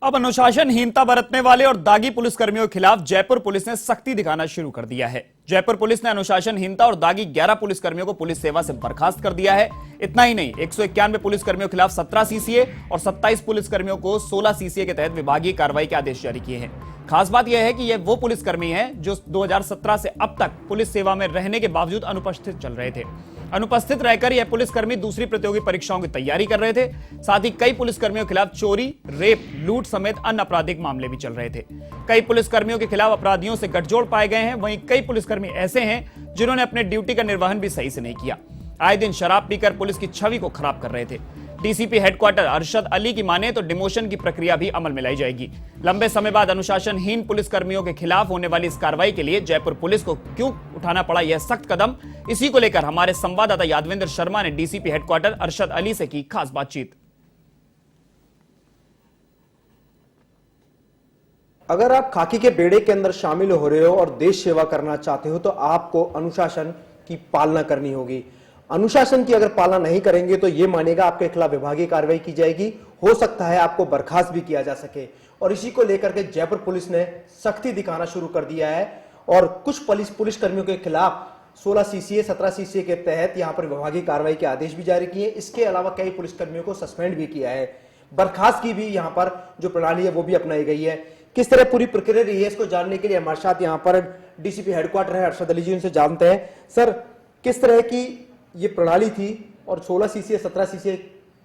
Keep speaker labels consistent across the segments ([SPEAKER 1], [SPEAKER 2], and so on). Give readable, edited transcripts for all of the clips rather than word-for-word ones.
[SPEAKER 1] अब अनुशासनहीनता बरतने वाले और दागी पुलिसकर्मियों के खिलाफ जयपुर पुलिस ने सख्ती दिखाना शुरू कर दिया है। जयपुर पुलिस ने अनुशासनहीनता और दागी 11 पुलिसकर्मियों को पुलिस सेवा से बर्खास्त कर दिया है। इतना ही नहीं, 191 पुलिसकर्मियों के खिलाफ 17 सीसीए और 27 पुलिसकर्मियों को 16 सीसीए के तहत विभागीय कार्रवाई के आदेश जारी किए हैं। खास बात यह है कि ये वो पुलिसकर्मी हैं जो 2017 से अब तक पुलिस सेवा में रहने के बावजूद अनुपस्थित चल रहे थे। अनुपस्थित रहकर यह पुलिसकर्मी दूसरी प्रतियोगी परीक्षाओं की तैयारी कर रहे थे। साथ ही कई पुलिसकर्मियों के खिलाफ चोरी, रेप, लूट समेत अन्य आपराधिक मामले भी चल रहे थे। कई पुलिसकर्मियों के खिलाफ अपराधियों से गठजोड़ पाए गए हैं। वहीं कई पुलिसकर्मी ऐसे हैं जिन्होंने अपने ड्यूटी का निर्वहन भी सही से नहीं किया। आए दिन शराब पीकर पुलिस की छवि को खराब कर रहे थे। डीसीपी हेडक्वार्टर अरशद अली की माने तो डिमोशन की प्रक्रिया भी अमल में लाई जाएगी। लंबे समय बाद अनुशासनहीन पुलिसकर्मियों के खिलाफ होने वाली इस कार्रवाई के लिए जयपुर पुलिस को क्यों उठाना पड़ा यह सख्त कदम, इसी को लेकर हमारे संवाददाता यादवेंद्र शर्मा ने डीसीपी हेडक्वार्टर अरशद अली से की खास बातचीत।
[SPEAKER 2] अगर आप खाकी के बेड़े के अंदर शामिल हो रहे हो और देश सेवा करना चाहते हो तो आपको अनुशासन की पालना करनी होगी। अनुशासन की अगर पालना नहीं करेंगे तो यह मानेगा आपके खिलाफ विभागीय कार्रवाई की जाएगी। हो सकता है आपको बर्खास्त भी किया जा सके। और इसी को लेकर के जयपुर पुलिस ने सख्ती दिखाना शुरू कर दिया है और कुछ पुलिसकर्मियों के खिलाफ 16 सीसीए 17 सीसीए के तहत यहां पर विभागीय कार्रवाई के आदेश भी जारी किए। इसके अलावा कई पुलिसकर्मियों को सस्पेंड भी किया है। बर्खास्त की भी यहां पर जो प्रणाली है वो भी अपनाई गई है। किस तरह पूरी प्रक्रिया रही है इसको जानने के लिए हमारे साथ यहाँ पर डीसीपी हेडक्वार्टर है अरशद अली जी, उनसे जानते हैं। सर, किस तरह की ये प्रणाली थी और 16 सीसीए 17 सीसीए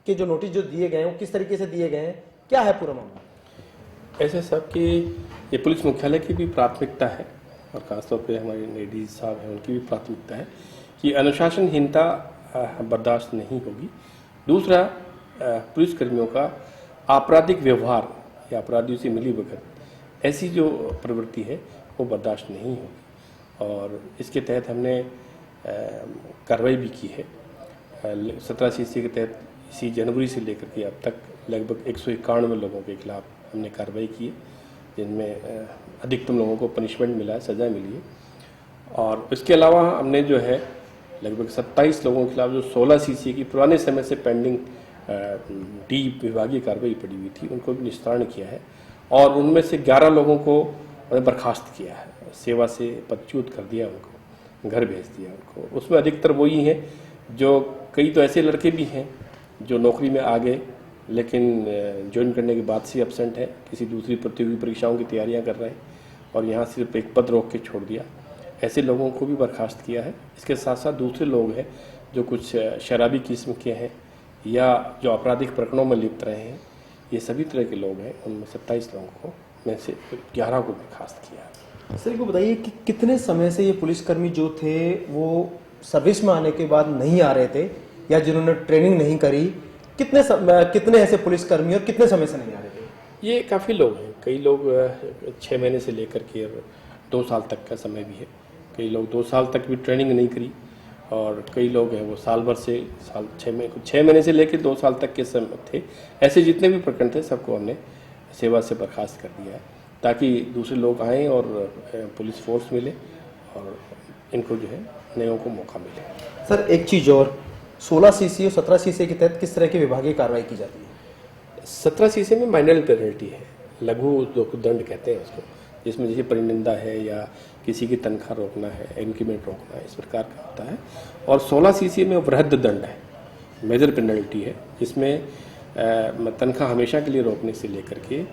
[SPEAKER 2] के जो नोटिस जो दिए गए हैं वो किस तरीके से दिए गए हैं, क्या है पूरा मामला?
[SPEAKER 3] ऐसे सब कि ये पुलिस मुख्यालय की भी प्राथमिकता है और खासतौर पे हमारे डीजी साहब हैं उनकी भी प्राथमिकता है कि अनुशासनहीनता बर्दाश्त नहीं होगी। दूसरा, पुलिसकर्मियों का आपराधिक व्यवहार या अपराधियों से मिली भगत ऐसी जो प्रवृत्ति है वो बर्दाश्त नहीं होगी और इसके तहत हमने कार्रवाई भी की है। 17 सीसी के तहत इसी जनवरी से लेकर के अब तक लगभग 191 लोगों के खिलाफ हमने कार्रवाई की है, जिनमें अधिकतम लोगों को पनिशमेंट मिला है, सज़ा मिली है। और इसके अलावा हमने जो है लगभग 27 लोगों के खिलाफ जो 16 सीसी की पुराने समय से पेंडिंग डी विभागीय कार्रवाई पड़ी हुई थी उनको भी निस्तारण किया है और उनमें से 11 लोगों को बर्खास्त किया है, सेवा से पदच्युत कर दिया, उनको घर भेज दिया उनको। उसमें अधिकतर वही हैं जो कई तो ऐसे लड़के भी हैं जो नौकरी में आ गए लेकिन ज्वाइन करने के बाद से एब्सेंट है, किसी दूसरी प्रतियोगी परीक्षाओं की तैयारियां कर रहे हैं और यहाँ सिर्फ एक पद रोक के छोड़ दिया। ऐसे लोगों को भी बर्खास्त किया है। इसके साथ साथ दूसरे लोग हैं जो कुछ शराबी किस्म के हैं या जो आपराधिक प्रकरणों में लिप्त रहे हैं, ये सभी तरह के लोग हैं। उनमें 27 लोगों को में से 11 को बर्खास्त किया।
[SPEAKER 2] सर, को बताइए कि कितने समय से ये पुलिसकर्मी जो थे वो सर्विस में आने के बाद नहीं आ रहे थे या जिन्होंने ट्रेनिंग नहीं करी, कितने ऐसे पुलिसकर्मी और कितने समय से नहीं आ रहे थे?
[SPEAKER 3] ये काफ़ी लोग हैं। कई लोग 6 महीने से लेकर के 2 साल तक का समय भी है। कई लोग 2 साल तक भी ट्रेनिंग नहीं करी और कई लोग हैं वो साल भर से 6 महीने से लेकर 2 साल तक के समय थे। ऐसे जितने भी प्रकरण थे सबको हमने सेवा से बर्खास्त कर दिया है ताकि दूसरे लोग आएँ और पुलिस फोर्स मिले और इनको जो है नयों को मौका मिले।
[SPEAKER 2] सर, एक चीज़ और, 16 सीसी और 17 सीसी के तहत किस तरह की विभागीय कार्रवाई की जाती है?
[SPEAKER 3] 17 सीसी में माइनर पेनल्टी है, लघु दंड कहते हैं उसको, जिसमें जैसे परिनिंदा है या किसी की तनख्वाह रोकना है, इंक्रीमेंट रोकना है, इस प्रकार का होता है। और 16 सीसी में वृहद दंड है, मेजर पेनल्टी है, जिसमें तनख्वाह हमेशा के लिए रोकने से लेकर के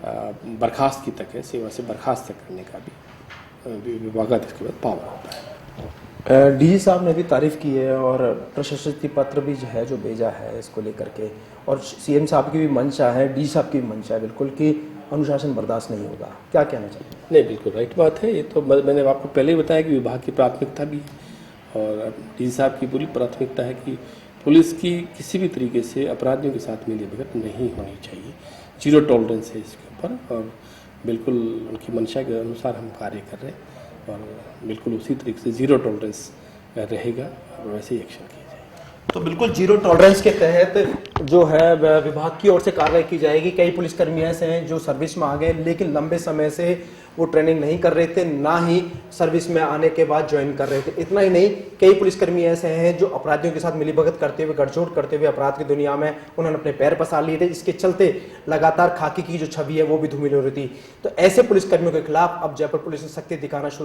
[SPEAKER 3] बर्खास्त की तक है, सेवा से बर्खास्त तक करने का भी विभागाध्यक्ष के बाद पावर होता है।
[SPEAKER 2] डीजी साहब ने भी तारीफ की है और प्रशस्ति पत्र भी जो है जो भेजा है इसको लेकर के, और सीएम साहब की भी मंशा है, डीजी साहब की भी मंशा है बिल्कुल कि अनुशासन बर्दाश्त नहीं होगा। क्या कहना चाहिए?
[SPEAKER 3] नहीं, बिल्कुल राइट बात है। ये तो मैंने आपको पहले ही बताया कि विभाग की प्राथमिकता भी है और डीजी साहब की पूरी प्राथमिकता है कि पुलिस की किसी भी तरीके से अपराधियों के साथ मिलीभगत नहीं होनी चाहिए। 0 टॉलरेंस है इसके ऊपर और बिल्कुल उनकी मंशा के अनुसार हम कार्य कर रहे हैं और बिल्कुल उसी तरीके से 0 टॉलरेंस रहेगा और वैसे ही एक्शन किया जाएगा।
[SPEAKER 2] तो बिल्कुल जीरो टॉलरेंस के तहत जो है विभाग की ओर से कार्रवाई की जाएगी। कई पुलिसकर्मी ऐसे हैं जो सर्विस में आ गए लेकिन लंबे समय से वो ट्रेनिंग नहीं कर रहे थे, ना ही सर्विस में आने के बाद ज्वाइन कर रहे थे। इतना ही नहीं, कई पुलिसकर्मी ऐसे हैं जो अपराधियों के साथ मिलीभगत करते हुए, गठजोड़ करते हुए अपराध की दुनिया में उन्होंने अपने पैर पसार लिए थे। इसके चलते लगातार खाकी की जो छवि है वो भी धूमिल हो रही थी। तो ऐसे पुलिसकर्मियों के खिलाफ अब जयपुर पुलिस ने सख्ती दिखाना शुरू